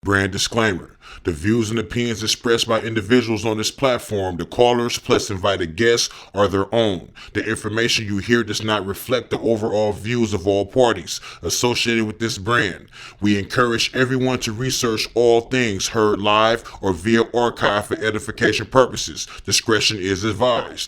Brand disclaimer. The views and opinions expressed by individuals on this platform, the callers plus invited guests, are their own. The information you hear does not reflect the overall views of all parties associated with this brand. We encourage everyone to research all things heard live or via archive for edification purposes. Discretion is advised.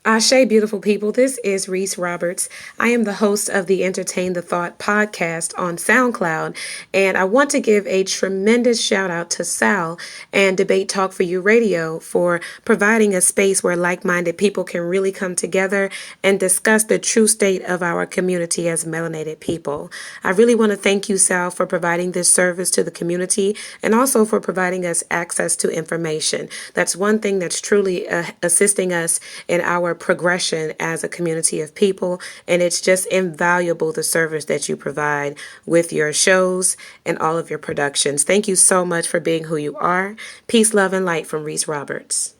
Ashe, beautiful people. This is Reese Roberts. I am the host of the Entertain the Thought podcast on SoundCloud, and I want to give a tremendous shout out to Sal and Debate Talk for You Radio for providing a space where like-minded people can really come together and discuss the true state of our community as melanated people. I really want to thank you, Sal, for providing this service to the community and also for providing us access to information. That's one thing that's truly assisting us in our progression as a community of people, and it's just invaluable, the service that you provide with your shows and all of your productions. Thank you so much for being who you are. Peace, love, and light from Reese Roberts.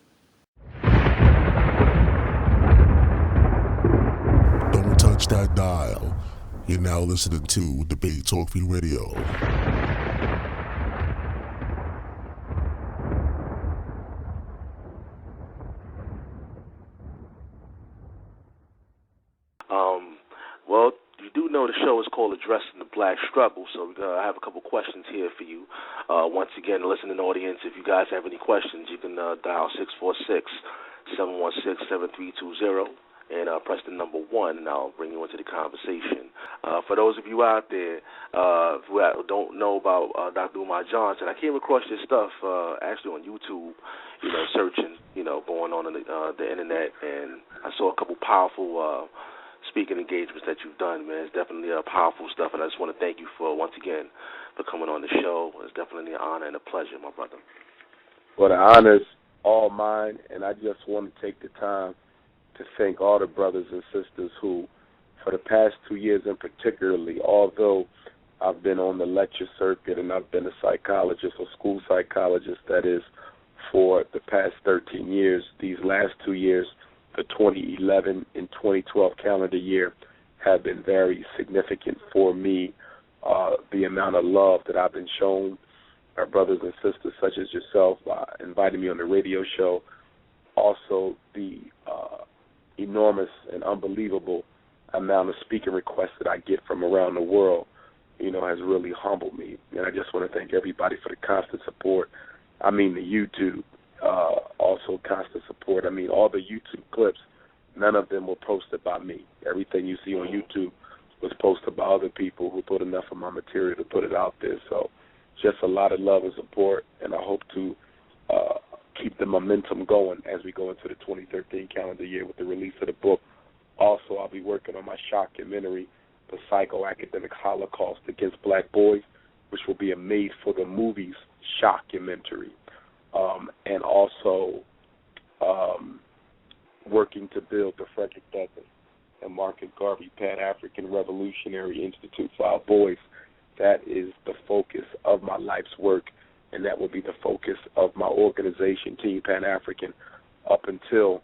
Don't touch that dial. You're now listening to Debate Talk for You Radio. Well, you do know the show is called Addressing the Black Struggle, so I have a couple questions here for you. Once again, listening audience, if you guys have any questions, you can dial 646-716-7320 and press the number 1, and I'll bring you into the conversation. For those of you out there who don't know about Dr. Umar Johnson, I came across this stuff actually on YouTube, searching, going on the internet, and I saw a couple powerful speaking engagements that you've done, man. It's definitely powerful stuff, and I just want to thank you once again for coming on the show. It's definitely an honor and a pleasure, my brother. Well, the honor's all mine, and I just want to take the time to thank all the brothers and sisters who, for the past 2 years in particularly, although I've been on the lecture circuit and I've been a psychologist or school psychologist, that is, for the past 13 years, these last 2 years, the 2011 and 2012 calendar year, have been very significant for me. The amount of love that I've been shown, our brothers and sisters such as yourself inviting me on the radio show, also the enormous and unbelievable amount of speaking requests that I get from around the world, has really humbled me. And I just want to thank everybody for the constant support. I mean, the YouTube, also constant support. I mean, all the YouTube clips, none of them were posted by me. Everything you see on YouTube was posted by other people who put enough of my material to put it out there. So just a lot of love and support, and I hope to keep the momentum going as we go into the 2013 calendar year with the release of the book. Also, I'll be working on my shockumentary, The Psychoacademic Holocaust Against Black Boys, which will be a made-for-the-movies shockumentary. And also working to build the Frederick Douglass and Marcus Garvey Pan-African Revolutionary Institute for our boys. That is the focus of my life's work, and that will be the focus of my organization, Team Pan-African, up until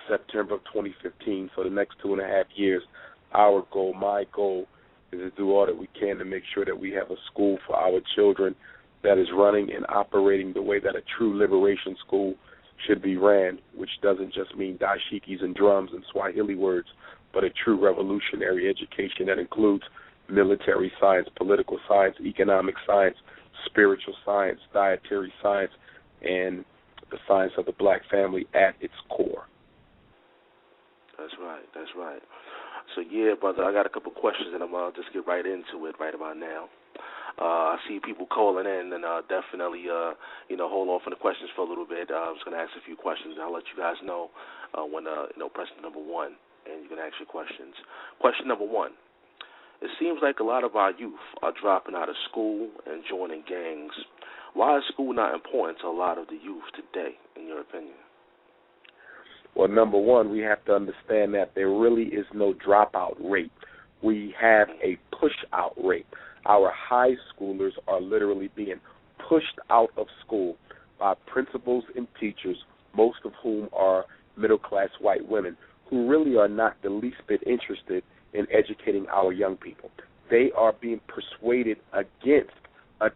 September of 2015. So the next 2.5 years, my goal is to do all that we can to make sure that we have a school for our children that is running and operating the way that a true liberation school should be ran, which doesn't just mean dashikis and drums and Swahili words, but a true revolutionary education that includes military science, political science, economic science, spiritual science, dietary science, and the science of the black family at its core. That's right. So, yeah, brother, I got a couple questions, and I'm going to just get right into it right about now. I see people calling in, and definitely, hold on for the questions for a little bit. I'm just going to ask a few questions, and I'll let you guys know when, pressing number 1, and you can ask your questions. Question number 1. It seems like a lot of our youth are dropping out of school and joining gangs. Why is school not important to a lot of the youth today, in your opinion? Well, number 1, we have to understand that there really is no dropout rate. We have a push-out rate. Our high schoolers are literally being pushed out of school by principals and teachers, most of whom are middle-class white women, who really are not the least bit interested in educating our young people. They are being persuaded against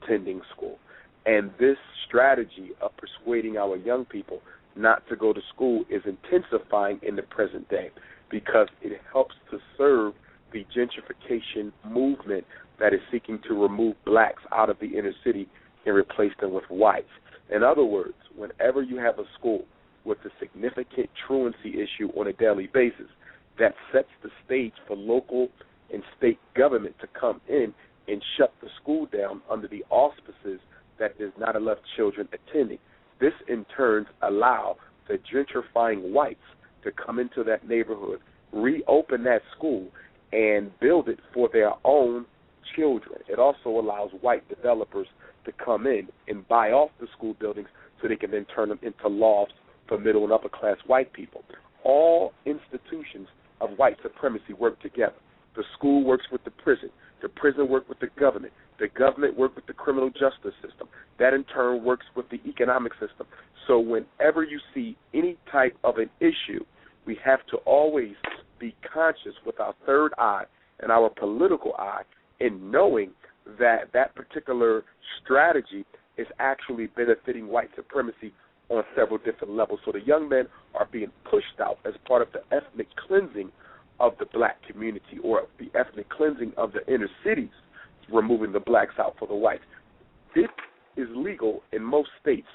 attending school. And this strategy of persuading our young people not to go to school is intensifying in the present day because it helps to serve the gentrification movement that is seeking to remove blacks out of the inner city and replace them with whites. In other words, whenever you have a school with a significant truancy issue on a daily basis, that sets the stage for local and state government to come in and shut the school down under the auspices that there's not enough children attending. This, in turn, allow the gentrifying whites to come into that neighborhood, reopen that school, and build it for their own children. It also allows white developers to come in and buy off the school buildings so they can then turn them into lofts for middle and upper class white people. All institutions of white supremacy work together. The school works with the prison works with the government works with the criminal justice system. That in turn works with the economic system. So whenever you see any type of an issue, we have to always be conscious with our third eye and our political eye in knowing that that particular strategy is actually benefiting white supremacy on several different levels. So the young men are being pushed out as part of the ethnic cleansing of the black community, or the ethnic cleansing of the inner cities, removing the blacks out for the whites. It is legal in most states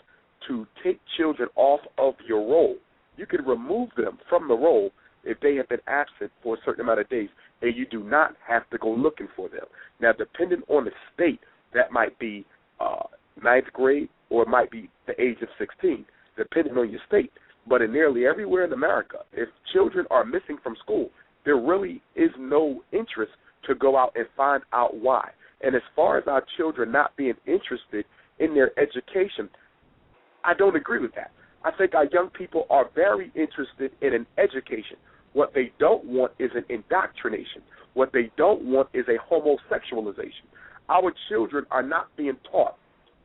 to take children off of your roll. You can remove them from the roll if they have been absent for a certain amount of days, and you do not have to go looking for them. Now, depending on the state, that might be ninth grade, or it might be the age of 16, depending on your state. But in nearly everywhere in America, if children are missing from school, there really is no interest to go out and find out why. And as far as our children not being interested in their education, I don't agree with that. I think our young people are very interested in an education. What they don't want is an indoctrination. What they don't want is a homosexualization. Our children are not being taught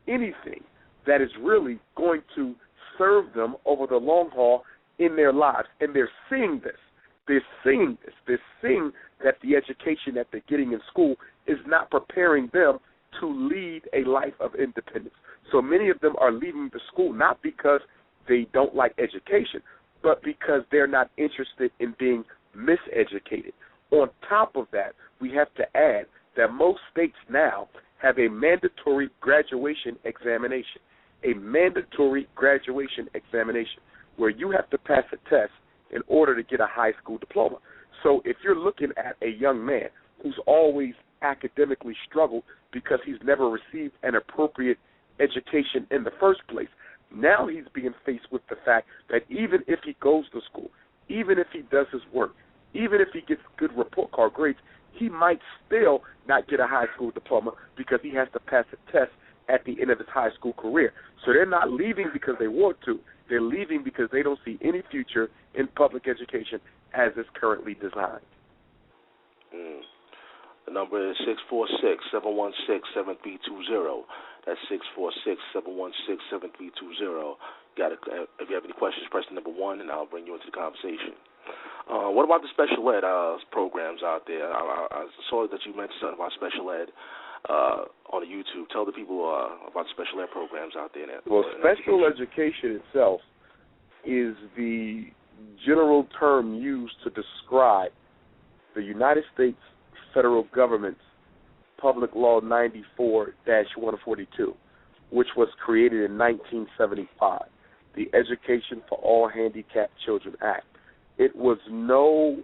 anything that is really going to serve them over the long haul in their lives. And they're seeing this. They're seeing this. They're seeing that the education that they're getting in school is not preparing them to lead a life of independence. So many of them are leaving the school not because they don't like education, but because they're not interested in being miseducated. On top of that, we have to add that most states now have a mandatory graduation examination, where you have to pass a test in order to get a high school diploma. So if you're looking at a young man who's always academically struggled because he's never received an appropriate education in the first place, now he's being faced with the fact that even if he goes to school, even if he does his work, even if he gets good report card grades, he might still not get a high school diploma because he has to pass a test at the end of his high school career. So they're not leaving because they want to. They're leaving because they don't see any future in public education as it's currently designed. The number is 646-716-7320. That's 646-716-7320. If you have any questions, press the number 1, and I'll bring you into the conversation. What about the special ed programs out there? I saw that you mentioned something about special ed on YouTube. Tell the people about the special ed programs out there. Well, special education itself is the general term used to describe the United States federal government's Public Law 94-142, which was created in 1975, the Education for All Handicapped Children Act. It was no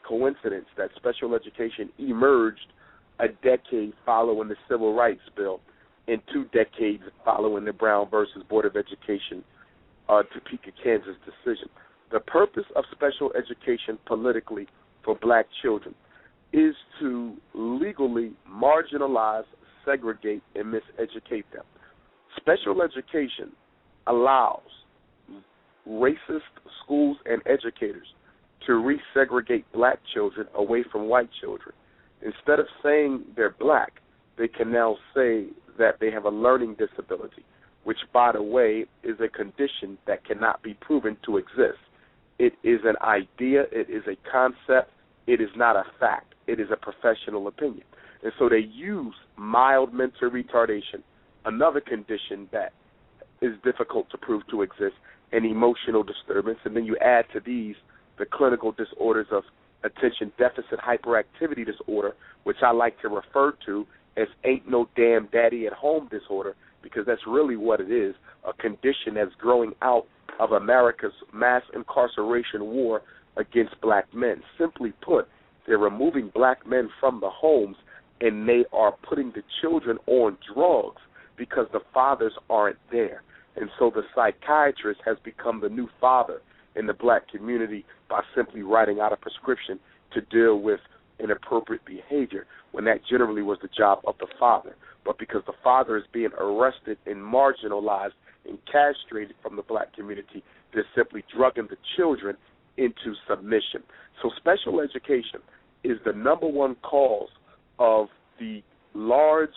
coincidence that special education emerged a decade following the Civil Rights Bill and 2 decades following the Brown versus Board of Education Topeka, Kansas decision. The purpose of special education politically for black children is to legally marginalize, segregate, and miseducate them. Special education allows racist schools and educators to resegregate black children away from white children. Instead of saying they're black, they can now say that they have a learning disability, which, by the way, is a condition that cannot be proven to exist. It is an idea. It is a concept. It is not a fact. It is a professional opinion. And so they use mild mental retardation, another condition that is difficult to prove to exist, and emotional disturbance. And then you add to these the clinical disorders of attention deficit hyperactivity disorder, which I like to refer to as ain't no damn daddy at home disorder, because that's really what it is, a condition that's growing out of America's mass incarceration war against black men. Simply put, they're removing black men from the homes, and they are putting the children on drugs because the fathers aren't there. And so the psychiatrist has become the new father in the black community by simply writing out a prescription to deal with inappropriate behavior, when that generally was the job of the father. But because the father is being arrested and marginalized and castrated from the black community, they're simply drugging the children into submission. So special education is the number one cause of the large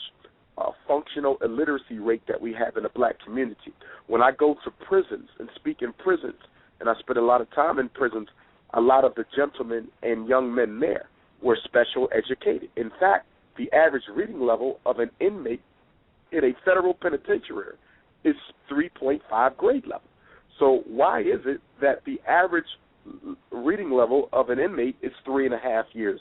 functional illiteracy rate that we have in the black community. When I go to prisons and speak in prisons, and I spend a lot of time in prisons, a lot of the gentlemen and young men there were special educated. In fact, the average reading level of an inmate in a federal penitentiary is 3.5 grade level. So why is it that the average reading level of an inmate is 3.5 years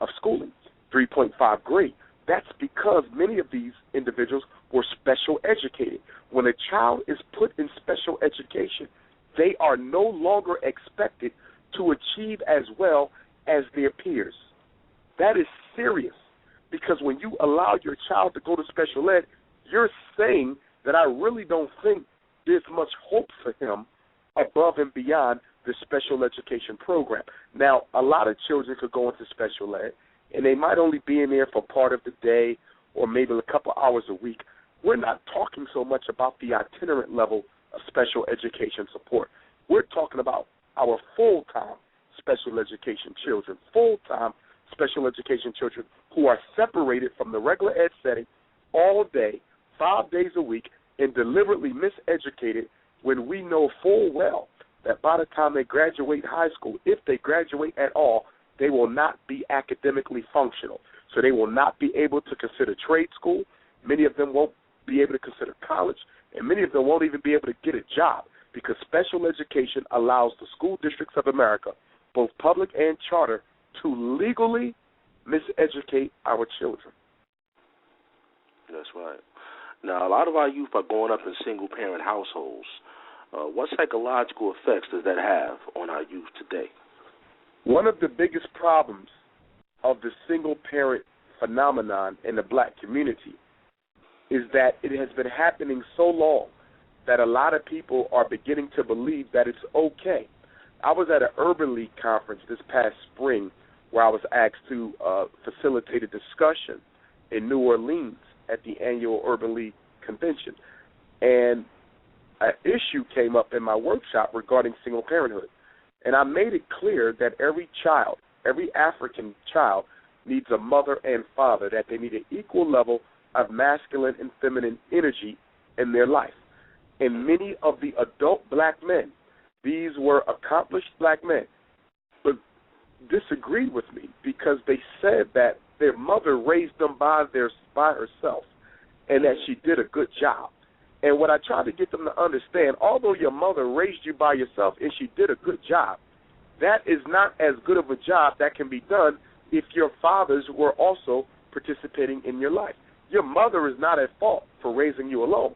of schooling, 3.5 grade? That's because many of these individuals were special educated. When a child is put in special education, they are no longer expected to achieve as well as their peers. That is serious, because when you allow your child to go to special ed, you're saying that I really don't think there's much hope for him above and beyond the special education program. Now, a lot of children could go into special ed, and they might only be in there for part of the day or maybe a couple hours a week. We're not talking so much about the itinerant level of special education support. We're talking about our full-time special education children, full-time special education children who are separated from the regular ed setting all day, 5 days a week, and deliberately miseducated, when we know full well that by the time they graduate high school, if they graduate at all, they will not be academically functional. So they will not be able to consider trade school. Many of them won't be able to consider college, and many of them won't even be able to get a job, because special education allows the school districts of America, both public and charter, to legally miseducate our children. That's right. Now, a lot of our youth are growing up in single-parent households. What psychological effects does that have on our youth today? One of the biggest problems of the single-parent phenomenon in the black community is that it has been happening so long that a lot of people are beginning to believe that it's okay. I was at an Urban League conference this past spring where I was asked to facilitate a discussion in New Orleans at the annual Urban League convention. And an issue came up in my workshop regarding single parenthood. And I made it clear that every child, every African child, needs a mother and father, that they need an equal level of masculine and feminine energy in their life. And many of the adult black men, these were accomplished black men, but disagreed with me because they said that their mother raised them by herself and that she did a good job. And what I tried to get them to understand, although your mother raised you by yourself and she did a good job, that is not as good of a job that can be done if your fathers were also participating in your life. Your mother is not at fault for raising you alone,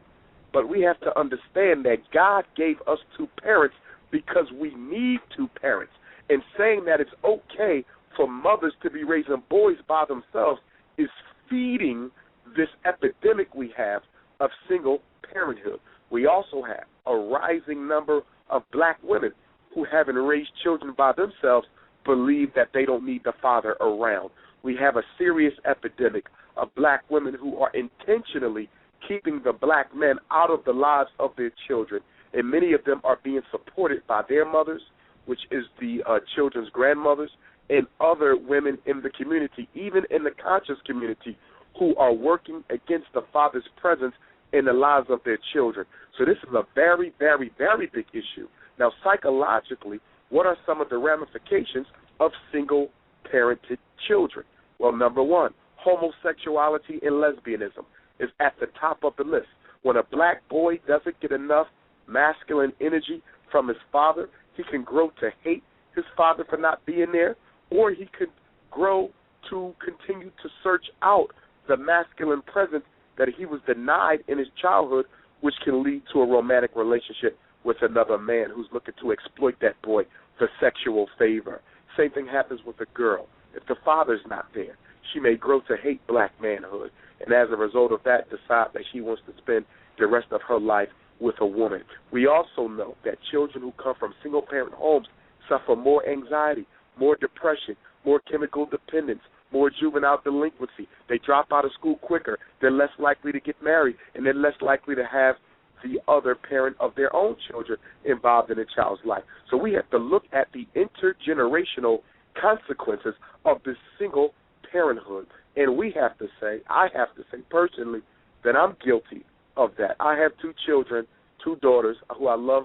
but we have to understand that God gave us two parents because we need two parents. And saying that it's okay for mothers to be raising boys by themselves is feeding this epidemic we have of single parenthood. We also have a rising number of black women who, having raised children by themselves, believe that they don't need the father around. We have a serious epidemic of black women who are intentionally keeping the black men out of the lives of their children, and many of them are being supported by their mothers, which is the children's grandmothers, and other women in the community, even in the conscious community, who are working against the father's presence in the lives of their children. So this is a very, very, very big issue. Now, psychologically, what are some of the ramifications of single-parented children? Well, number one, homosexuality and lesbianism is at the top of the list. When a black boy doesn't get enough masculine energy from his father, he can grow to hate his father for not being there, or he could grow to continue to search out the masculine presence that he was denied in his childhood, which can lead to a romantic relationship with another man who's looking to exploit that boy for sexual favor. Same thing happens with a girl. If the father's not there, she may grow to hate black manhood, and as a result of that, decide that she wants to spend the rest of her life with a woman. We also know that children who come from single-parent homes suffer more anxiety, more depression, more chemical dependence, more juvenile delinquency. They drop out of school quicker. They're less likely to get married, and they're less likely to have the other parent of their own children involved in a child's life. So we have to look at the intergenerational consequences of this single parenthood. And we have to say, I have to say personally, that I'm guilty of that. I have 2 children, 2 daughters who I love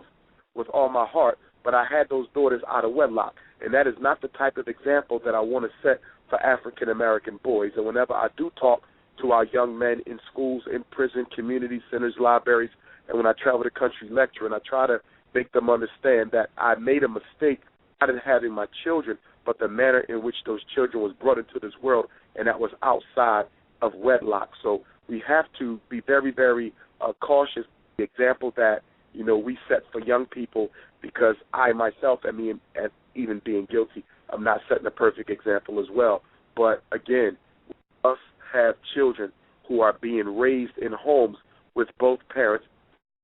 with all my heart, but I had those daughters out of wedlock. And that is not the type of example that I want to set for African-American boys. And whenever I do talk to our young men in schools, in prison, community centers, libraries, and when I travel the country lecturing, I try to make them understand that I made a mistake not in having my children, but the manner in which those children was brought into this world, and that was outside of wedlock. So we have to be very, very cautious. The example that, we set for young people, because I myself, even being guilty, I'm not setting a perfect example as well. But again, us have children who are being raised in homes with both parents.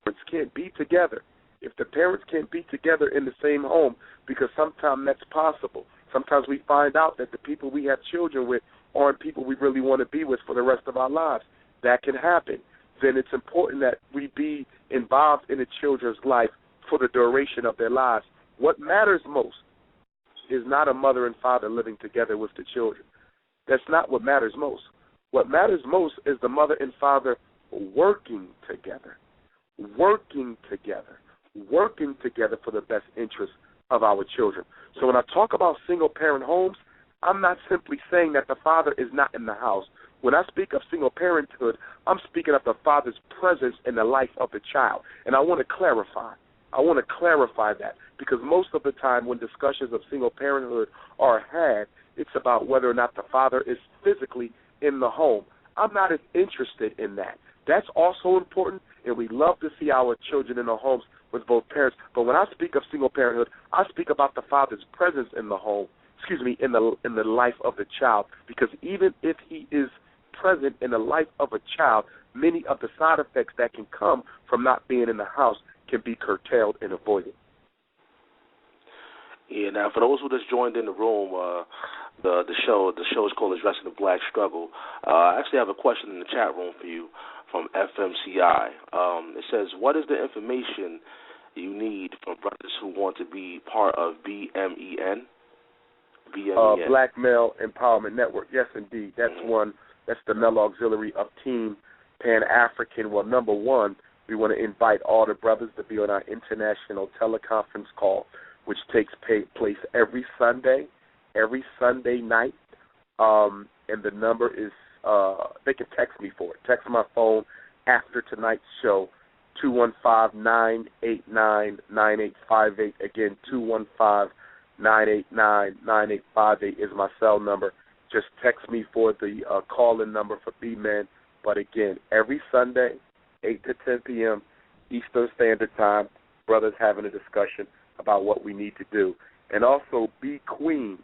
Parents can't be together. If the parents can't be together in the same home, because sometimes that's possible. Sometimes we find out that the people we have children with aren't people we really want to be with for the rest of our lives. That can happen. Then it's important that we be involved in the children's life for the duration of their lives. What matters most is not a mother and father living together with the children. That's not what matters most. What matters most is the mother and father working together for the best interest of our children. So when I talk about single-parent homes, I'm not simply saying that the father is not in the house. When I speak of single parenthood, I'm speaking of the father's presence in the life of the child. And I want to clarify that, because most of the time when discussions of single parenthood are had, it's about whether or not the father is physically in the home. I'm not as interested in that. That's also important, and we love to see our children in the homes with both parents. But when I speak of single parenthood, I speak about the father's presence in the home, in the life of the child, because even if he is present in the life of a child, many of the side effects that can come from not being in the house can be curtailed and avoided. Yeah, now for those who just joined in the room, the show is called Addressing the Black Struggle. I actually have a question in the chat room for you from FMCI. It says, what is the information you need from brothers who want to be part of BMEN? Black Male Empowerment Network. Yes, indeed. That's one. That's the male auxiliary of Team Pan-African. Well, number one, we want to invite all the brothers to be on our international teleconference call, which takes place every Sunday night. And the number is, they can text me for it. Text my phone after tonight's show, 215-989-9858. Again, 215-989-9858 is my cell number. Just text me for the call-in number for B-Men. But again, every Sunday, 8 to 10 p.m. Eastern Standard Time, brothers having a discussion about what we need to do. And also Be Queen,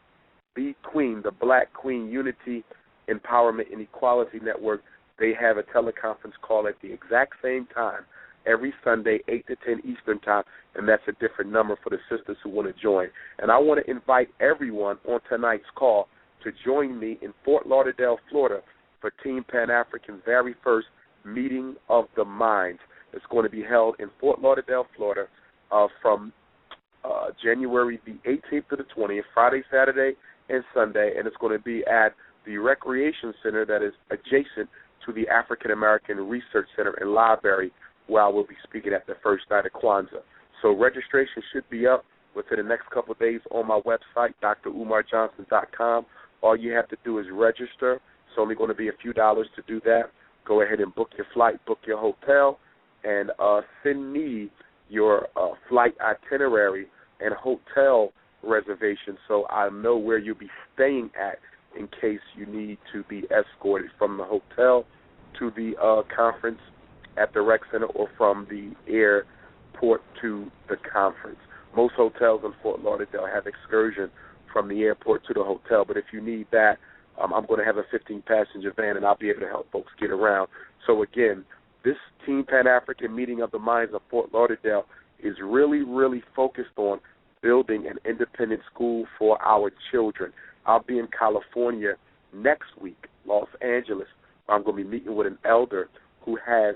the Black Queen Unity Empowerment and Equality Network. They have a teleconference call at the exact same time, every Sunday, 8 to 10 Eastern Time, and that's a different number for the sisters who want to join. And I want to invite everyone on tonight's call to join me in Fort Lauderdale, Florida, for Team Pan-African's very first Meeting of the Minds. It's going to be held in Fort Lauderdale, Florida, from January the 18th to the 20th, Friday, Saturday, and Sunday, and it's going to be at the Recreation Center that is adjacent to the African American Research Center and Library, where I will be speaking at the first night of Kwanzaa. So registration should be up within the next couple of days on my website, drumarjohnson.com. All you have to do is register, It's only going to be a few dollars to do that. Go ahead and book your flight, book your hotel, and send me your flight itinerary and hotel reservation so I know where you'll be staying at in case you need to be escorted from the hotel to the conference at the rec center or from the airport to the conference. Most hotels in Fort Lauderdale have excursion from the airport to the hotel, but if you need that, I'm going to have a 15-passenger van, and I'll be able to help folks get around. So, again, this Team Pan-African Meeting of the Minds of Fort Lauderdale is really, really focused on building an independent school for our children. I'll be in California next week, Los Angeles. I'm going to be meeting with an elder who has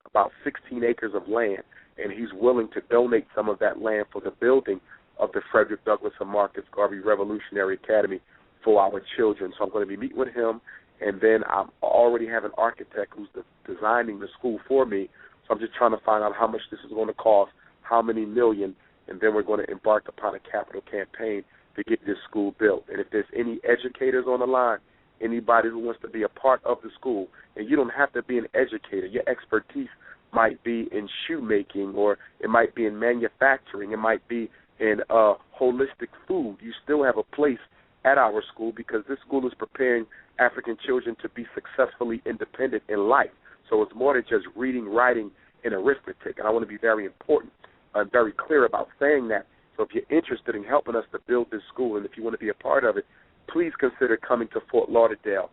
about 16 acres of land, and he's willing to donate some of that land for the building of the Frederick Douglass and Marcus Garvey Revolutionary Academy for our children. So I'm going to be meeting with him, and then I already have an architect who's designing the school for me. So I'm just trying to find out how much this is going to cost, how many million, and then we're going to embark upon a capital campaign to get this school built. And if there's any educators on the line, anybody who wants to be a part of the school, and you don't have to be an educator. Your expertise might be in shoemaking, or it might be in manufacturing. It might be in holistic food. You still have a place at our school because this school is preparing African children to be successfully independent in life. So it's more than just reading, writing, and arithmetic. And I want to be very important and very clear about saying that. So if you're interested in helping us to build this school, and if you want to be a part of it, please consider coming to Fort Lauderdale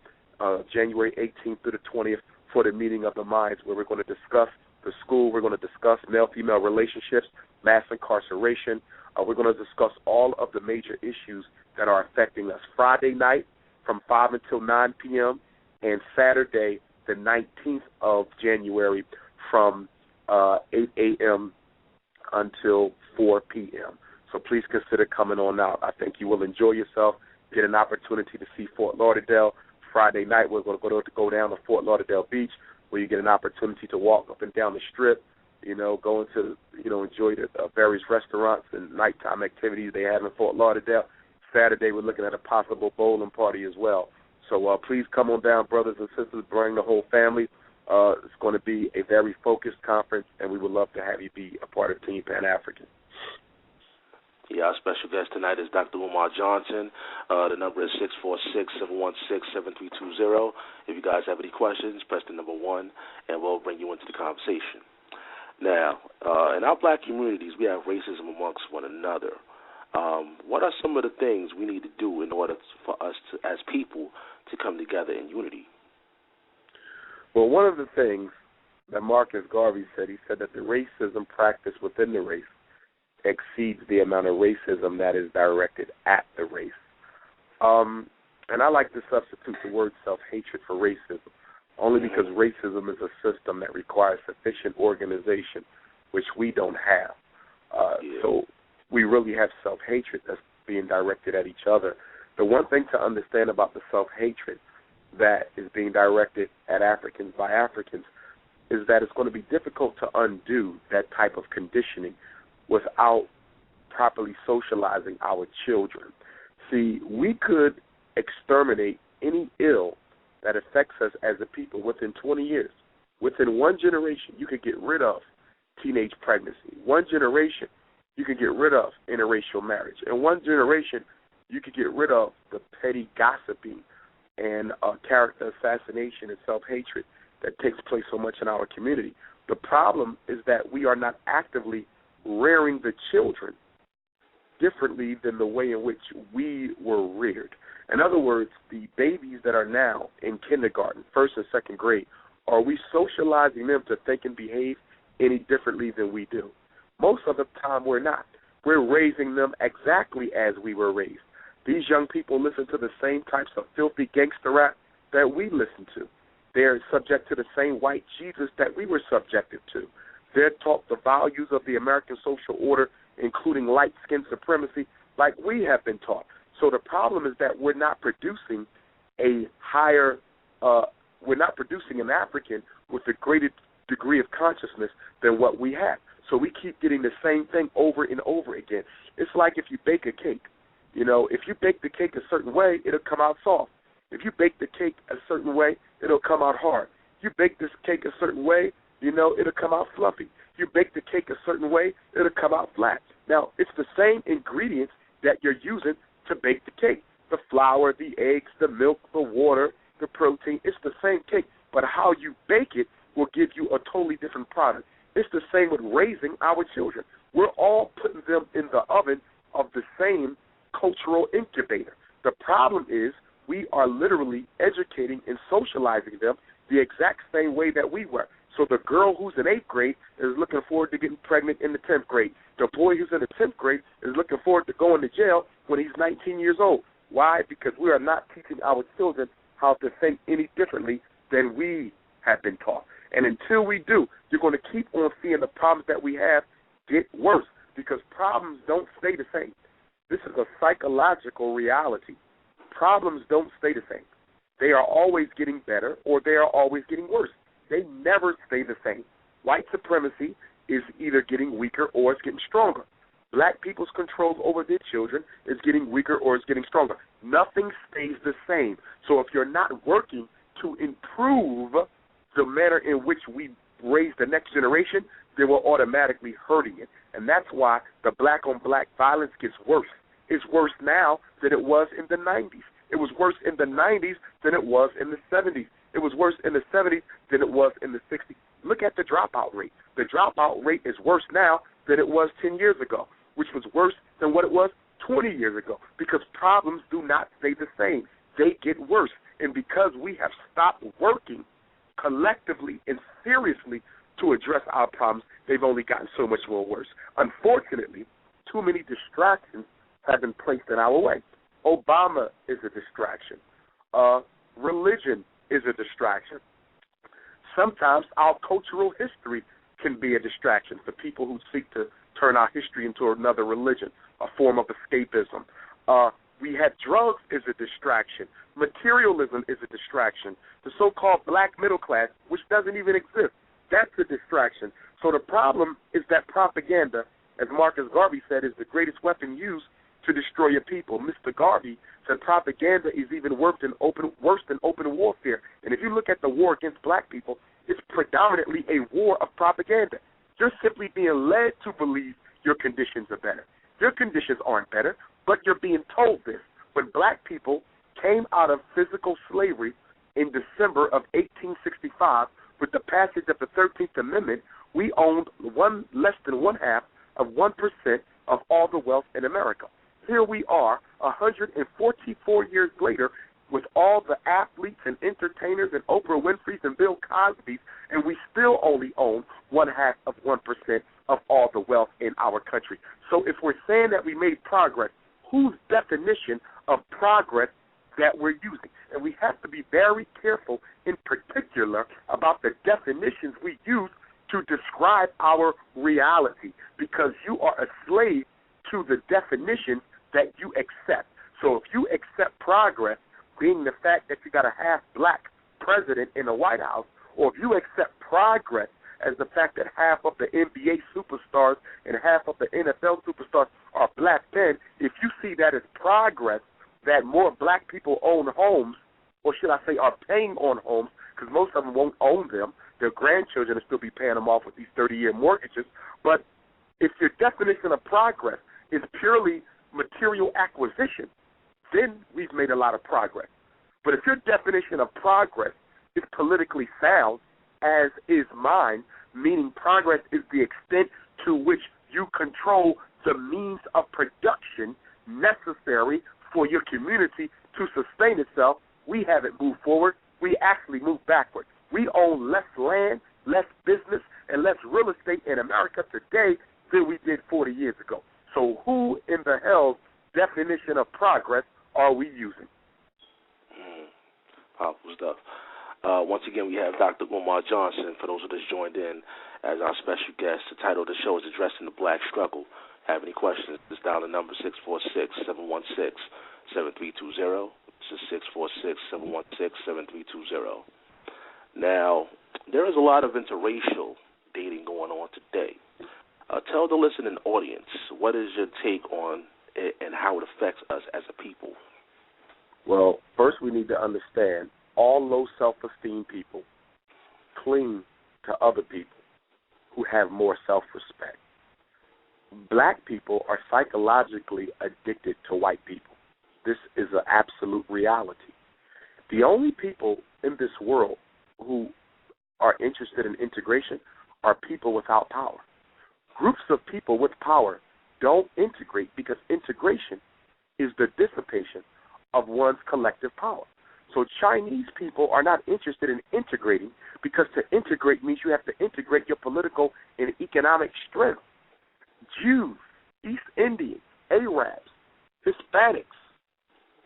January 18th through the 20th for the Meeting of the Minds, where we're going to discuss the school. We're going to discuss male-female relationships, mass incarceration. We're going to discuss all of the major issues that are affecting us. Friday night from 5 until 9 p.m. and Saturday the 19th of January from 8 a.m. until 4 p.m. So please consider coming on out. I think you will enjoy yourself, get an opportunity to see Fort Lauderdale. Friday night we're going to go down to Fort Lauderdale Beach, where you get an opportunity to walk up and down the strip, go into, enjoy the various restaurants and nighttime activities they have in Fort Lauderdale. Saturday we're looking at a possible bowling party as well. So please come on down, brothers and sisters, bring the whole family. It's going to be a very focused conference, and we would love to have you be a part of Team Pan-African. Yeah, our special guest tonight is Dr. Umar Johnson. The number is 646-716-7320. If you guys have any questions, press the number 1, and we'll bring you into the conversation. Now, in our black communities, we have racism amongst one another. What are some of the things we need to do in order for us to, as people, to come together in unity? Well, one of the things that Marcus Garvey said, he said that the racism practiced within the race exceeds the amount of racism that is directed at the race. And I like to substitute the word self-hatred for racism, only because racism is a system that requires sufficient organization, which we don't have. So we really have self-hatred that's being directed at each other. The one thing to understand about the self-hatred that is being directed at Africans by Africans is that it's going to be difficult to undo that type of conditioning without properly socializing our children. See, we could exterminate any ill that affects us as a people within 20 years. Within one generation, you could get rid of teenage pregnancy. One generation, you could get rid of interracial marriage. In one generation, you could get rid of the petty gossiping and character assassination and self-hatred that takes place so much in our community. The problem is that we are not actively rearing the children differently than the way in which we were reared. In other words, the babies that are now in kindergarten, first and second grade, are we socializing them to think and behave any differently than we do? Most of the time we're not. We're raising them exactly as we were raised. These young people listen to the same types of filthy gangster rap that we listen to. They're subject to the same white Jesus that we were subjected to. They're taught the values of the American social order, including light-skin supremacy, like we have been taught. So the problem is that we're not producing an African with a greater degree of consciousness than what we have. So we keep getting the same thing over and over again. It's like if you bake a cake. If you bake the cake a certain way, it'll come out soft. If you bake the cake a certain way, it'll come out hard. You bake this cake a certain way, it'll come out fluffy. You bake the cake a certain way, it'll come out flat. Now, it's the same ingredients that you're using to bake the cake. The flour, the eggs, the milk, the water, the protein, it's the same cake. But how you bake it will give you a totally different product. It's the same with raising our children. We're all putting them in the oven of the same cultural incubator. The problem is we are literally educating and socializing them the exact same way that we were. So the girl who's in 8th grade is looking forward to getting pregnant in the 10th grade. The boy who's in the 10th grade is looking forward to going to jail when he's 19 years old. Why? Because we are not teaching our children how to think any differently than we have been taught. And until we do, you're going to keep on seeing the problems that we have get worse, because problems don't stay the same. This is a psychological reality. Problems don't stay the same. They are always getting better or they are always getting worse. They never stay the same. White supremacy is either getting weaker or it's getting stronger. Black people's control over their children is getting weaker or it's getting stronger. Nothing stays the same. So if you're not working to improve the manner in which we raise the next generation, then we're automatically hurting it. And that's why the black-on-black violence gets worse. It's worse now than it was in the 90s. It was worse in the 90s than it was in the 70s. It was worse in the 70s than it was in the 60s. Look at the dropout rate. The dropout rate is worse now than it was 10 years ago, which was worse than what it was 20 years ago, because problems do not stay the same. They get worse. And because we have stopped working collectively and seriously to address our problems, they've only gotten so much more worse. Unfortunately, too many distractions have been placed in our way. Obama is a distraction. Religion is a distraction. Sometimes our cultural history can be a distraction for people who seek to turn our history into another religion, a form of escapism. We have drugs as a distraction. Materialism is a distraction. The so-called black middle class, which doesn't even exist, that's a distraction. So the problem is that propaganda, as Marcus Garvey said, is the greatest weapon used to destroy your people. Mr. Garvey said propaganda is even worse than open warfare. And if you look at the war against black people, it's predominantly a war of propaganda. You're simply being led to believe your conditions are better. Your conditions aren't better, but you're being told this. When black people came out of physical slavery in December of 1865, with the passage of the 13th Amendment, we owned less than 1/2 of 1% of all the wealth in America. Here we are, 144 years later, with all the athletes and entertainers and Oprah Winfrey's and Bill Cosby's, and we still only own 1/2 of 1% of all the wealth in our country. So if we're saying that we made progress, whose definition of progress that we're using? And we have to be very careful in particular about the definitions we use to describe our reality, because you are a slave to the definitions that you accept. So if you accept progress being the fact that you got a half-black president in the White House, or if you accept progress as the fact that half of the NBA superstars and half of the NFL superstars are black men, if you see that as progress, that more black people own homes, or should I say are paying on homes, because most of them won't own them. Their grandchildren will still be paying them off with these 30-year mortgages. But if your definition of progress is purely material acquisition, then we've made a lot of progress. But if your definition of progress is politically sound, as is mine, meaning progress is the extent to which you control the means of production necessary for your community to sustain itself, we haven't moved forward. We actually moved backward. We own less land, less business, and less real estate in America today than we did 40 years ago. So who in the hell's definition of progress are we using? Powerful stuff. Once again, we have Dr. Umar Johnson, for those who just joined in, as our special guest. The title of the show is Addressing the Black Struggle. Have any questions, just dial the number 646-716-7320. This is 646-716-7320. Now, there is a lot of interracial dating going on today. Tell the listening audience, what is your take on it and how it affects us as a people? Well, first we need to understand all low self-esteem people cling to other people who have more self-respect. Black people are psychologically addicted to white people. This is an absolute reality. The only people in this world who are interested in integration are people without power. Groups of people with power don't integrate because integration is the dissipation of one's collective power. So Chinese people are not interested in integrating because to integrate means you have to integrate your political and economic strength. Jews, East Indians, Arabs, Hispanics,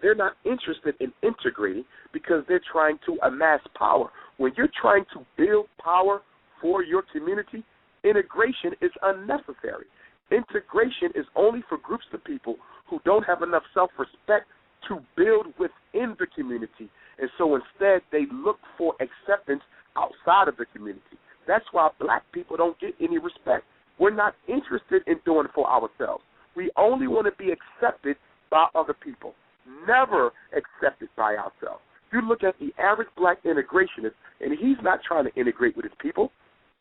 they're not interested in integrating because they're trying to amass power. When you're trying to build power for your community, integration is unnecessary. Integration is only for groups of people who don't have enough self-respect to build within the community. And so instead they look for acceptance outside of the community. That's why black people don't get any respect. We're not interested in doing it for ourselves. We only want to be accepted by other people, never accepted by ourselves. You look at the average black integrationist, and he's not trying to integrate with his people.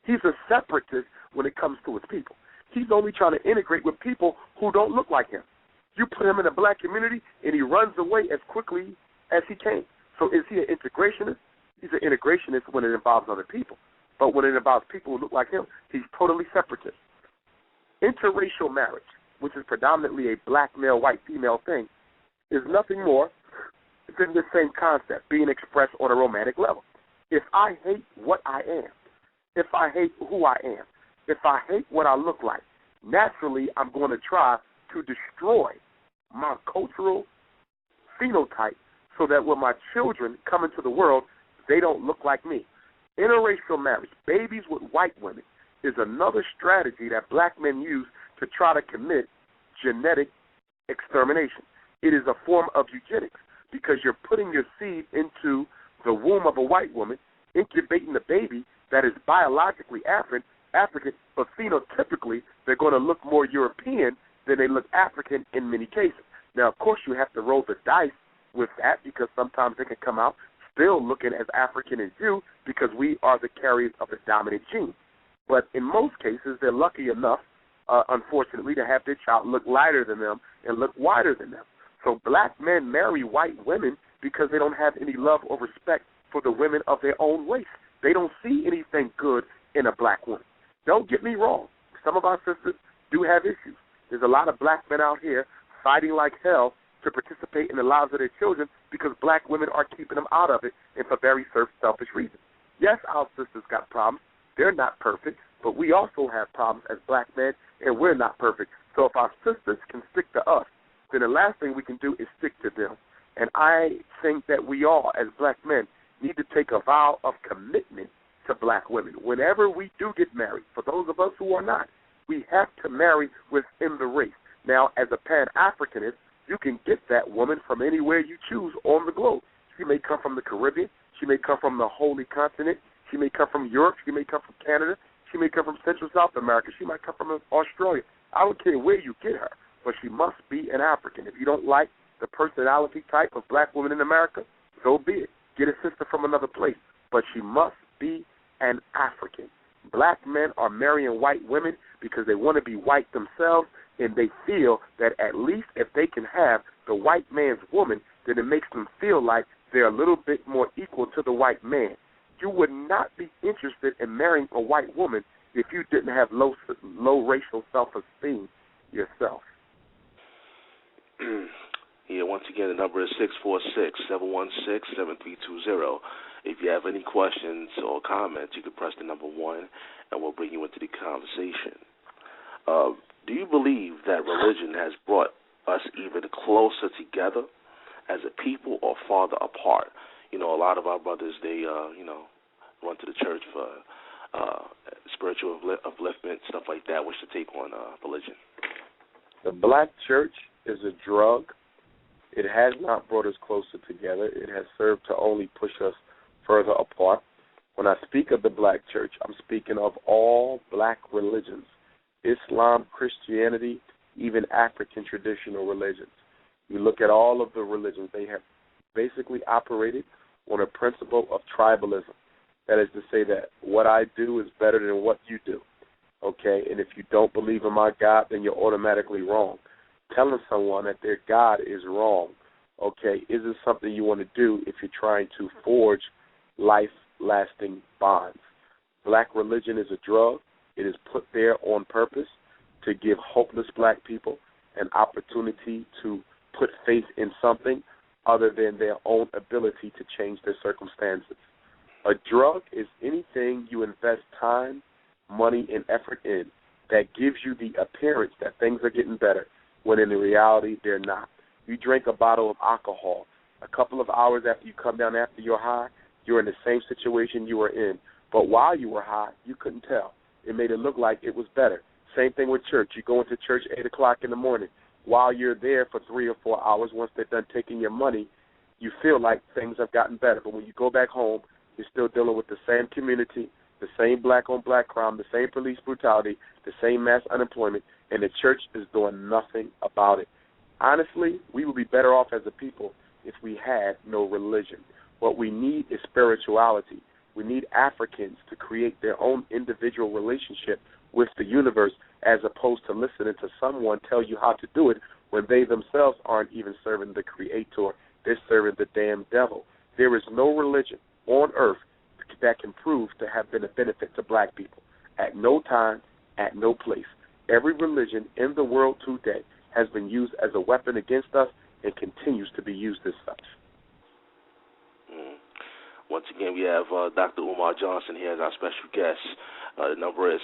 He's a separatist when it comes to his people. He's only trying to integrate with people who don't look like him. You put him in a black community, and he runs away as quickly as he came. So is he an integrationist? He's an integrationist when it involves other people. But when it involves people who look like him, he's totally separatist. Interracial marriage, which is predominantly a black male, white female thing, is nothing more than the same concept being expressed on a romantic level. If I hate what I am, if I hate who I am, if I hate what I look like, naturally I'm going to try to destroy my cultural phenotype so that when my children come into the world, they don't look like me. Interracial marriage, babies with white women, is another strategy that black men use to try to commit genetic extermination. It is a form of eugenics because you're putting your seed into the womb of a white woman, incubating a baby that is biologically African, but phenotypically they're going to look more European than they look African in many cases. Now, of course, you have to roll the dice with that because sometimes they can come out still looking as African as you because we are the carriers of the dominant gene. But in most cases, they're lucky enough, unfortunately, to have their child look lighter than them and look whiter than them. So black men marry white women because they don't have any love or respect for the women of their own race. They don't see anything good in a black woman. Don't get me wrong. Some of our sisters do have issues. There's a lot of black men out here fighting like hell to participate in the lives of their children because black women are keeping them out of it and for very selfish reasons. Yes, our sisters got problems. They're not perfect, but we also have problems as black men, and we're not perfect. So if our sisters can stick to us, then the last thing we can do is stick to them. And I think that we all, as black men, need to take a vow of commitment to black women. Whenever we do get married, for those of us who are not, we have to marry within the race. Now, as a Pan-Africanist, you can get that woman from anywhere you choose on the globe. She may come from the Caribbean. She may come from the Holy Continent. She may come from Europe. She may come from Canada. She may come from Central South America. She might come from Australia. I don't care where you get her, but she must be an African. If you don't like the personality type of black women in America, so be it. Get a sister from another place, but she must be an African. Black men are marrying white women because they want to be white themselves, and they feel that at least if they can have the white man's woman, then it makes them feel like they're a little bit more equal to the white man. You would not be interested in marrying a white woman if you didn't have low racial self-esteem yourself. Yeah, once again, the number is 646-716-7320. If you have any questions or comments, you can press the number 1, and we'll bring you into the conversation. Do you believe that religion has brought us even closer together as a people or farther apart? You know, a lot of our brothers, they, run to the church for spiritual upliftment, stuff like that. What's your take on religion? The black church is a drug. It has not brought us closer together. It has served to only push us further apart. When I speak of the black church, I'm speaking of all black religions, Islam, Christianity, even African traditional religions. You look at all of the religions, they have basically operated on a principle of tribalism. That is to say that what I do is better than what you do, okay? And if you don't believe in my God, then you're automatically wrong. Telling someone that their God is wrong, okay, isn't something you want to do if you're trying to forge life-lasting bonds. Black religion is a drug. It is put there on purpose to give hopeless black people an opportunity to put faith in something other than their own ability to change their circumstances. A drug is anything you invest time, money, and effort in that gives you the appearance that things are getting better when in reality they're not. You drink a bottle of alcohol. A couple of hours after you come down after you're high, you're in the same situation you were in. But while you were high, you couldn't tell. It made it look like it was better. Same thing with church. You go into church 8 o'clock in the morning. While you're there for 3 or 4 hours, once they're done taking your money, you feel like things have gotten better. But when you go back home, you're still dealing with the same community, the same black-on-black crime, the same police brutality, the same mass unemployment, and the church is doing nothing about it. Honestly, we would be better off as a people if we had no religion. What we need is spirituality. We need Africans to create their own individual relationship with the universe as opposed to listening to someone tell you how to do it when they themselves aren't even serving the Creator. They're serving the damn devil. There is no religion on earth that can prove to have been a benefit to black people at no time, at no place. Every religion in the world today has been used as a weapon against us and continues to be used as such. Once again, we have Dr. Umar Johnson here as our special guest. The number is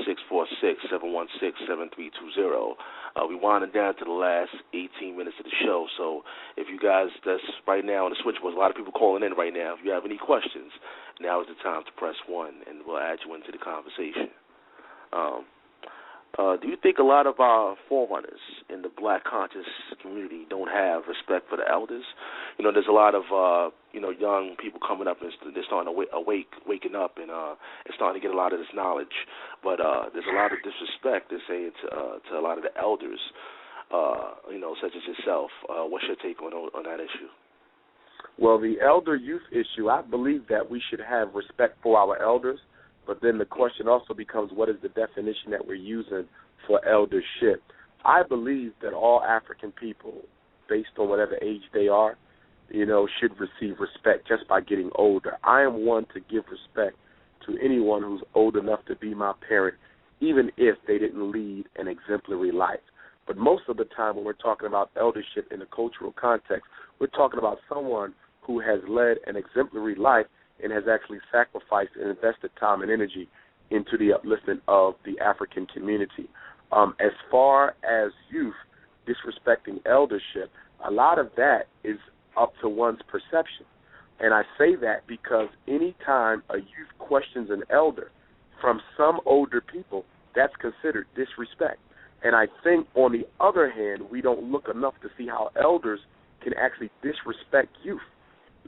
646-716-7320. We're winding down to the last 18 minutes of the show. So if you guys that's right now on the switchboard, a lot of people calling in right now. If you have any questions, now is the time to press 1, and we'll add you into the conversation. Do you think a lot of our forerunners in the black conscious community don't have respect for the elders? You know, there's a lot of, young people coming up and they're starting to waking up and starting to get a lot of this knowledge. But there's a lot of disrespect, they're saying, to a lot of the elders, such as yourself. What's your take on that issue? Well, the elder-youth issue, I believe that we should have respect for our elders. But then the question also becomes, what is the definition that we're using for eldership? I believe that all African people, based on whatever age they are, should receive respect just by getting older. I am one to give respect to anyone who's old enough to be my parent, even if they didn't lead an exemplary life. But most of the time when we're talking about eldership in a cultural context, we're talking about someone who has led an exemplary life and has actually sacrificed and invested time and energy into the upliftment of the African community. As far as youth disrespecting eldership, a lot of that is up to one's perception. And I say that because any time a youth questions an elder from some older people, that's considered disrespect. And I think, on the other hand, we don't look enough to see how elders can actually disrespect youth.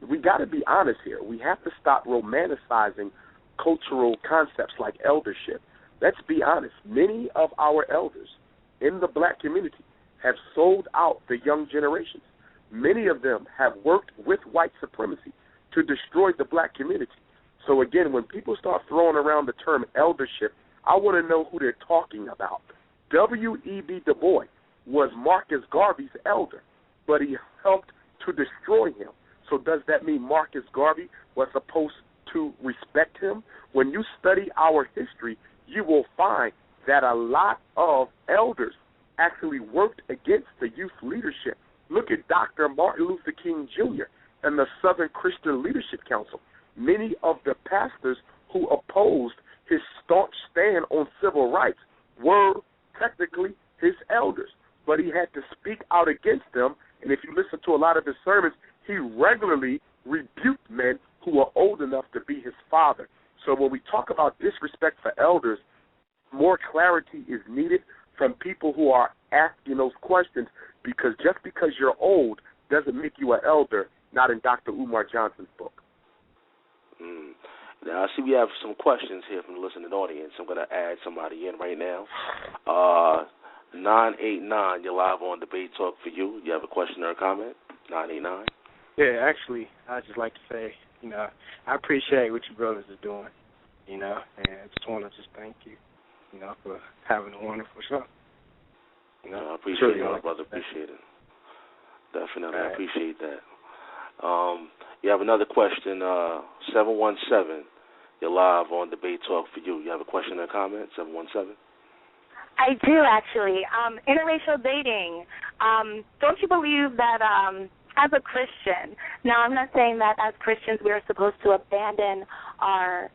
We got to be honest here. We have to stop romanticizing cultural concepts like eldership. Let's be honest. Many of our elders in the black community have sold out the young generations. Many of them have worked with white supremacy to destroy the black community. So again, when people start throwing around the term eldership, I want to know who they're talking about. W.E.B. Du Bois was Marcus Garvey's elder, but he helped to destroy him. So does that mean Marcus Garvey was supposed to respect him? When you study our history, you will find that a lot of elders actually worked against the youth leadership. Look at Dr. Martin Luther King Jr. and the Southern Christian Leadership Council. Many of the pastors who opposed his staunch stand on civil rights were technically his elders, but he had to speak out against them. And if you listen to a lot of his sermons, he regularly rebuked men who are old enough to be his father. So when we talk about disrespect for elders, more clarity is needed from people who are asking those questions, because just because you're old doesn't make you an elder, not in Dr. Umar Johnson's book. Now, I see we have some questions here from the listening audience. I'm going to add somebody in right now. 989, you're live on Debate Talk for You. You have a question or a comment? 989. Yeah, actually, I'd just like to say, I appreciate what you brothers are doing, and I just want to just thank you, for having a wonderful show. I appreciate it, brother. Appreciate it. Definitely, I appreciate that. You have another question, 717. You're live on Debate Talk for You. You have a question or a comment, 717? I do, actually. Interracial dating. Don't you believe that as a Christian, now I'm not saying that as Christians we are supposed to abandon our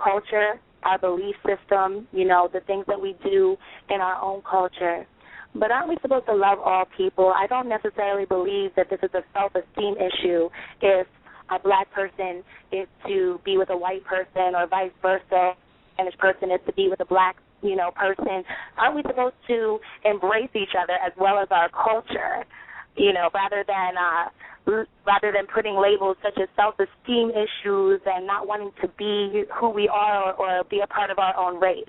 culture, our belief system, the things that we do in our own culture. But aren't we supposed to love all people? I don't necessarily believe that this is a self-esteem issue if a black person is to be with a white person or vice versa, and a Spanish person is to be with a black, person. Aren't we supposed to embrace each other as well as our culture, rather than putting labels such as self-esteem issues and not wanting to be who we are or be a part of our own race?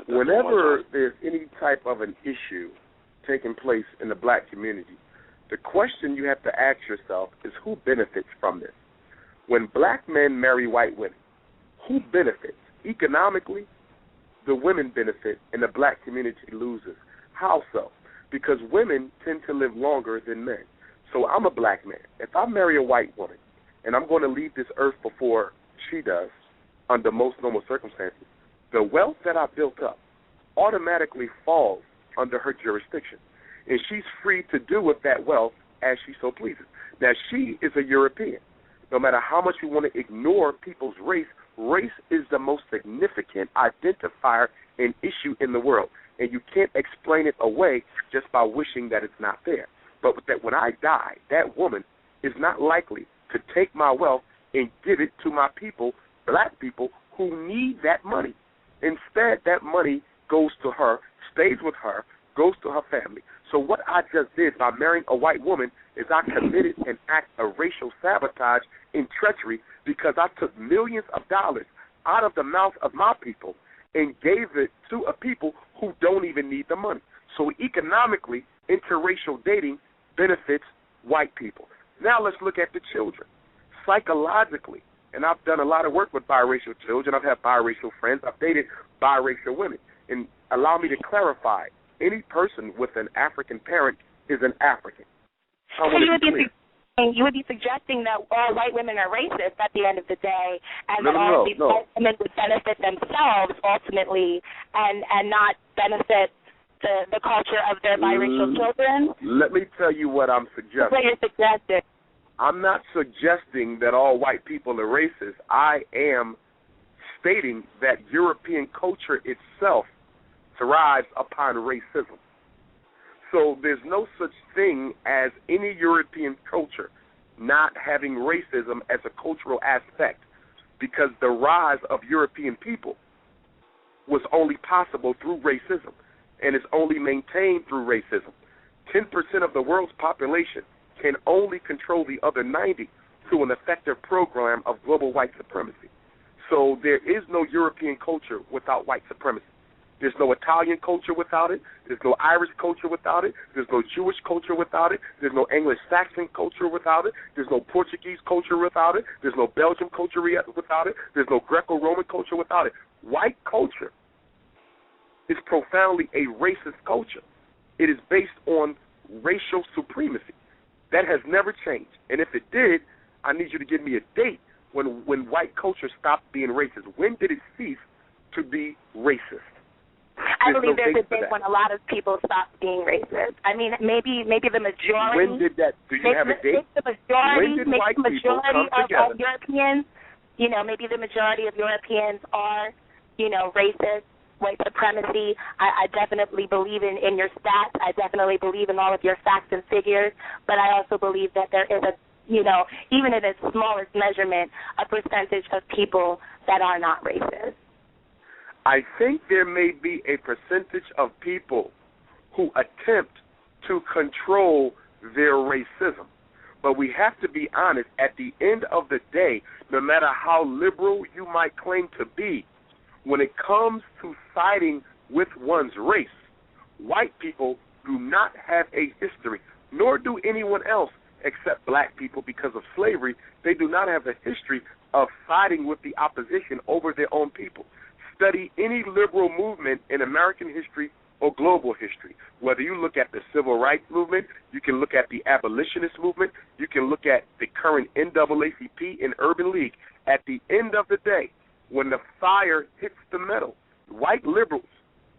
Whenever there's any type of an issue taking place in the black community, the question you have to ask yourself is who benefits from this? When black men marry white women, who benefits? Economically, the women benefit and the black community loses. How so? Because women tend to live longer than men. So I'm a black man. If I marry a white woman and I'm going to leave this earth before she does, under most normal circumstances, the wealth that I built up automatically falls under her jurisdiction. And she's free to do with that wealth as she so pleases. Now, she is a European. No matter how much you want to ignore people's race, race is the most significant identifier and issue in the world. And you can't explain it away just by wishing that it's not there. But that when I die, that woman is not likely to take my wealth and give it to my people, black people, who need that money. Instead, that money goes to her, stays with her, goes to her family. So what I just did by marrying a white woman is I committed an act of racial sabotage and treachery because I took millions of dollars out of the mouth of my people and gave it to a people who don't even need the money. So economically, interracial dating benefits white people. Now let's look at the children. Psychologically, and I've done a lot of work with biracial children. I've had biracial friends. I've dated biracial women. And allow me to clarify, any person with an African parent is an African. You would be suggesting that all white women are racist at the end of the day, and that all these white women would benefit themselves ultimately and not benefit the culture of their biracial children? Let me tell you what I'm suggesting. What you're suggesting. I'm not suggesting that all white people are racist. I am stating that European culture itself thrives upon racism. So there's no such thing as any European culture not having racism as a cultural aspect, because the rise of European people was only possible through racism and is only maintained through racism. 10% of the world's population can only control the other 90 through an effective program of global white supremacy. So there is no European culture without white supremacy. There's no Italian culture without it. There's no Irish culture without it. There's no Jewish culture without it. There's no Anglo-Saxon culture without it. There's no Portuguese culture without it. There's no Belgian culture without it. There's no Greco-Roman culture without it. White culture is profoundly a racist culture. It is based on racial supremacy. That has never changed. And if it did, I need you to give me a date when white culture stopped being racist. When did it cease to be racist? I believe there's a date when a lot of people stopped being racist. I mean, maybe the majority. When did that? Do you have a date? When did white people come together? Of Europeans, maybe the majority of Europeans are, racist, white supremacy. I definitely believe in your stats. I definitely believe in all of your facts and figures. But I also believe that there is a, even in its smallest measurement, a percentage of people that are not racist. I think there may be a percentage of people who attempt to control their racism. But we have to be honest, at the end of the day, no matter how liberal you might claim to be, when it comes to siding with one's race, white people do not have a history nor do anyone else except black people because of slavery. They do not have a history of siding with the opposition over their own people. Study any liberal movement in American history or global history. Whether you look at the civil rights movement, you can look at the abolitionist movement, you can look at the current NAACP and Urban League. At the end of the day, when the fire hits the metal, white liberals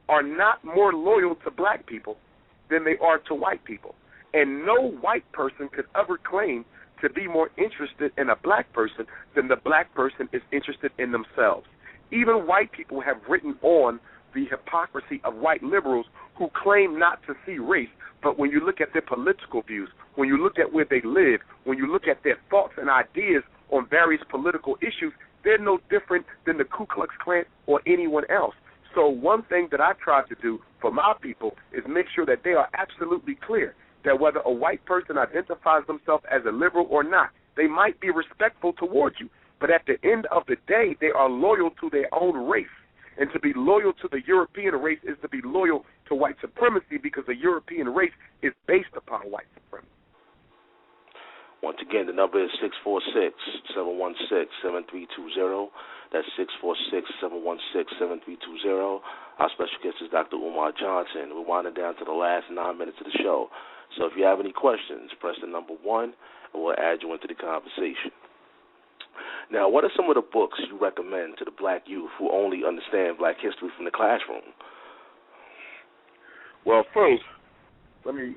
are not more loyal to black people than they are to white people. And no white person could ever claim to be more interested in a black person than the black person is interested in themselves. Even white people have written on the hypocrisy of white liberals who claim not to see race, but when you look at their political views, when you look at where they live, when you look at their thoughts and ideas on various political issues, they're no different than the Ku Klux Klan or anyone else. So one thing that I try to do for my people is make sure that they are absolutely clear that whether a white person identifies themselves as a liberal or not, they might be respectful towards you, but at the end of the day, they are loyal to their own race. And to be loyal to the European race is to be loyal to white supremacy because the European race is based upon white supremacy. Once again, the number is 646-716-7320. That's 646-716-7320. Our special guest is Dr. Umar Johnson. We're winding down to the last 9 minutes of the show. So if you have any questions, press the number 1, and we'll add you into the conversation. Now, what are some of the books you recommend to the black youth who only understand black history from the classroom? Well, first, let me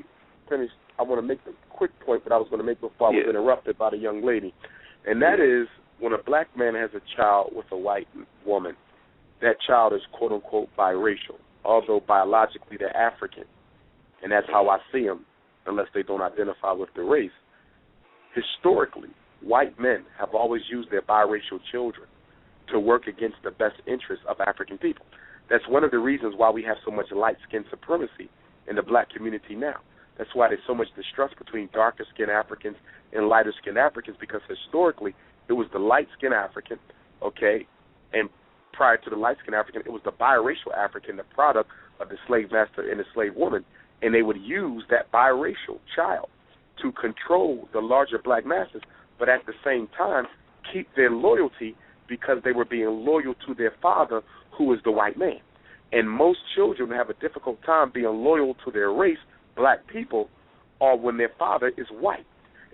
finish. I want to make the quick point that I was going to make before I was interrupted by the young lady, and that is when a black man has a child with a white woman, that child is quote-unquote biracial, although biologically they're African, and that's how I see them, unless they don't identify with the race. Historically, white men have always used their biracial children to work against the best interests of African people. That's one of the reasons why we have so much light-skinned supremacy in the black community now. That's why there's so much distrust between darker-skinned Africans and lighter-skinned Africans, because historically it was the light-skinned African, okay, and prior to the light-skinned African, it was the biracial African, the product of the slave master and the slave woman, and they would use that biracial child to control the larger black masses, but at the same time keep their loyalty because they were being loyal to their father, who is the white man. And most children have a difficult time being loyal to their race, black people, or when their father is white.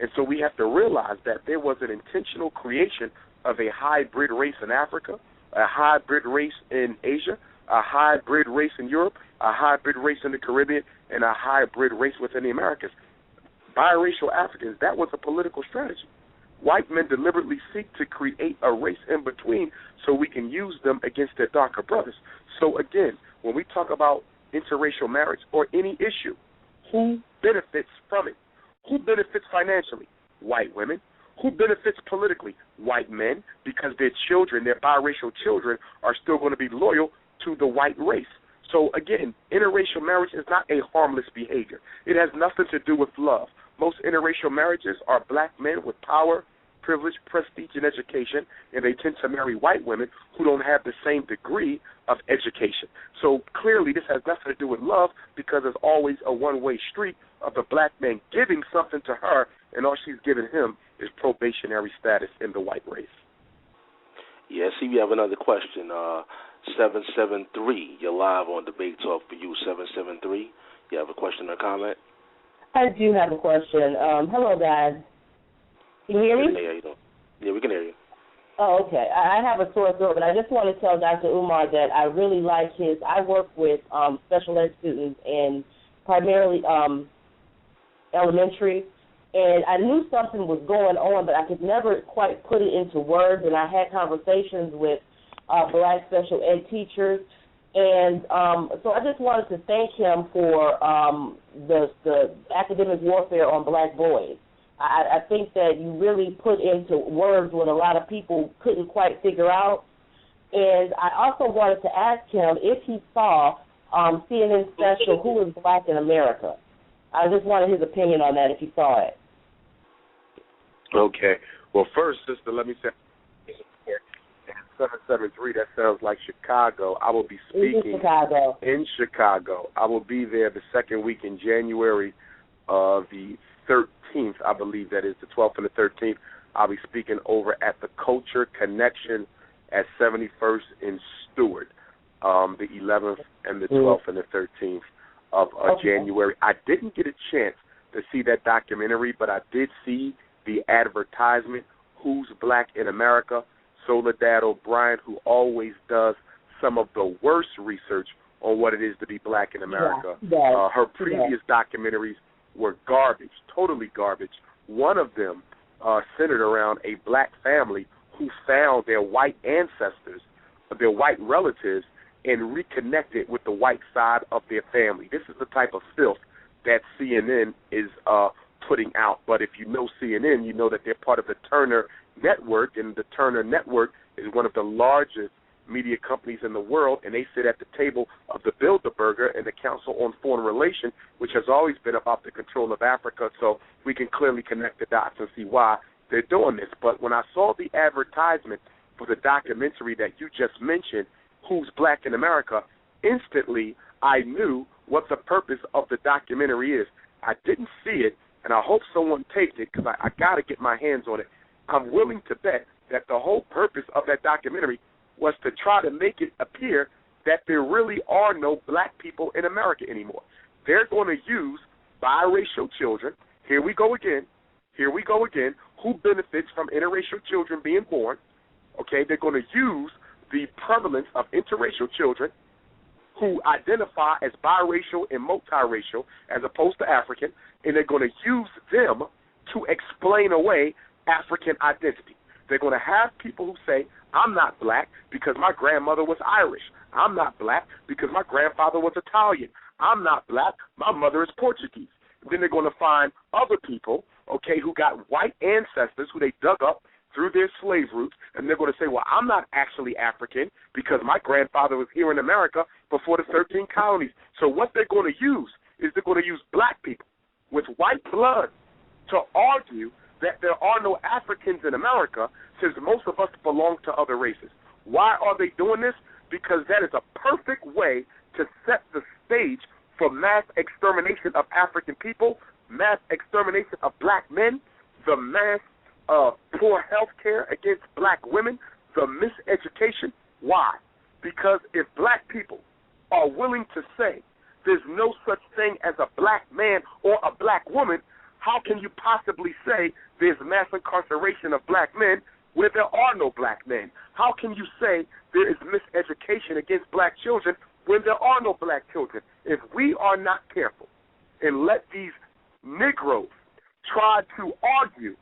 And so we have to realize that there was an intentional creation of a hybrid race in Africa, a hybrid race in Asia, a hybrid race in Europe, a hybrid race in the Caribbean, and a hybrid race within the Americas. Biracial Africans, that was a political strategy. White men deliberately seek to create a race in between so we can use them against their darker brothers. So again, when we talk about interracial marriage or any issue, who benefits from it? Who benefits financially? White women. Who benefits politically? White men, because their children, their biracial children, are still going to be loyal to the white race. So again, interracial marriage is not a harmless behavior. It has nothing to do with love. Most interracial marriages are black men with power, privilege, prestige, and education, and they tend to marry white women who don't have the same degree of education. So clearly this has nothing to do with love, because there's always a one-way street of the black man giving something to her, and all she's giving him is probationary status in the white race. Yeah, see, we have another question. 773, you're live on Debate Talk for You, 773. You have a question or comment? I do have a question. Hello, guys. Can you hear me? Hey, how you doing? Yeah, we can hear you. Oh, okay. I have a sore throat, but I just want to tell Dr. Umar that I really like I work with special ed students and primarily elementary, and I knew something was going on, but I could never quite put it into words, and I had conversations with black special ed teachers, and so I just wanted to thank him for the academic warfare on black boys. I think that you really put into words what a lot of people couldn't quite figure out. And I also wanted to ask him if he saw CNN special, Who is Black in America? I just wanted his opinion on that, if he saw it. Okay. Well, first, sister, let me say, 773, that sounds like Chicago. I will be speaking in Chicago. I will be there the second week in January the 13th, I believe that is the 12th and the 13th. I'll be speaking over at the Culture Connection at 71st in Stewart, the 11th and the 12th and the 13th of January. I didn't get a chance to see that documentary, but I did see the advertisement, Who's Black in America? Soledad O'Brien, who always does some of the worst research on what it is to be black in America. Her previous documentaries were garbage, totally garbage. One of them centered around a black family who found their white ancestors, their white relatives, and reconnected with the white side of their family. This is the type of filth that CNN is putting out. But if you know CNN, you know that they're part of the Turner Network, and the Turner Network is one of the largest media companies in the world, and they sit at the table of the Bilderberger and the Council on Foreign Relations, which has always been about the control of Africa, so we can clearly connect the dots and see why they're doing this. But when I saw the advertisement for the documentary that you just mentioned, Who's Black in America, instantly I knew what the purpose of the documentary is. I didn't see it, and I hope someone takes it because I got to get my hands on it. I'm willing to bet that the whole purpose of that documentary was to try to make it appear that there really are no black people in America anymore. They're going to use biracial children. Here we go again. Who benefits from interracial children being born? Okay, they're going to use the prevalence of interracial children who identify as biracial and multiracial as opposed to African, and they're going to use them to explain away African identity. They're going to have people who say, I'm not black because my grandmother was Irish. I'm not black because my grandfather was Italian. I'm not black, my mother is Portuguese. Then they're going to find other people, okay, who got white ancestors who they dug up through their slave routes, and they're going to say, well, I'm not actually African because my grandfather was here in America before the 13 colonies. So what they're going to use is they're going to use black people with white blood to argue that there are no Africans in America since most of us belong to other races. Why are they doing this? Because that is a perfect way to set the stage for mass extermination of African people, mass extermination of black men, the mass poor health care against black women, the miseducation. Why? Because if black people are willing to say there's no such thing as a black man or a black woman, how can you possibly say there's mass incarceration of black men where there are no black men? How can you say there is miseducation against black children when there are no black children? If we are not careful and let these Negroes try to argue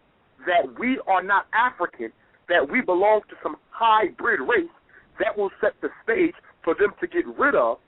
that we are not African, that we belong to some hybrid race, that will set the stage for them to get rid of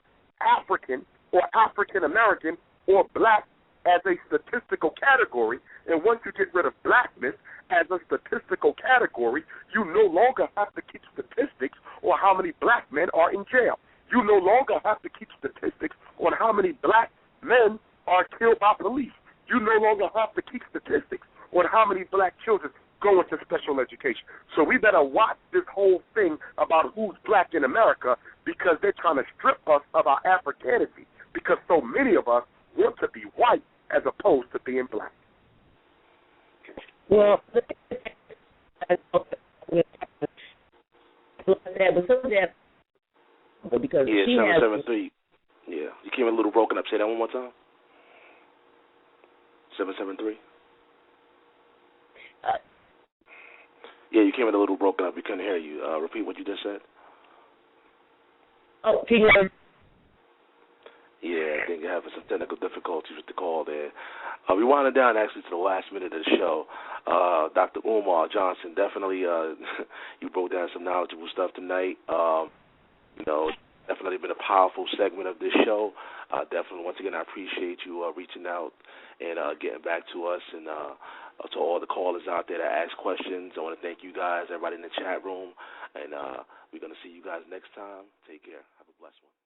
African or African American or black as a statistical category. And once you get rid of blackness as a statistical category, you no longer have to keep statistics on how many black men are in jail. You no longer have to keep statistics on how many black men are killed by police. You no longer have to keep statistics on how many black children go into special education. So we better watch this whole thing about who's black in America, because they're trying to strip us of our Africanity, because so many of us want to be white as opposed to being black. Well, because yeah, she 773. Yeah, you came in a little broken up. Say that one more time. 773. Yeah, you came in a little broken up. We couldn't hear you. Repeat what you just said. Oh, can you hear me? Yeah, I think you're having some technical difficulties with the call there. We wound down actually to the last minute of the show. Dr. Umar Johnson, definitely you broke down some knowledgeable stuff tonight. Definitely been a powerful segment of this show. Definitely, once again, I appreciate you reaching out and getting back to us, and to all the callers out there that ask questions. I want to thank you guys, everybody in the chat room, and we're going to see you guys next time. Take care. Have a blessed one.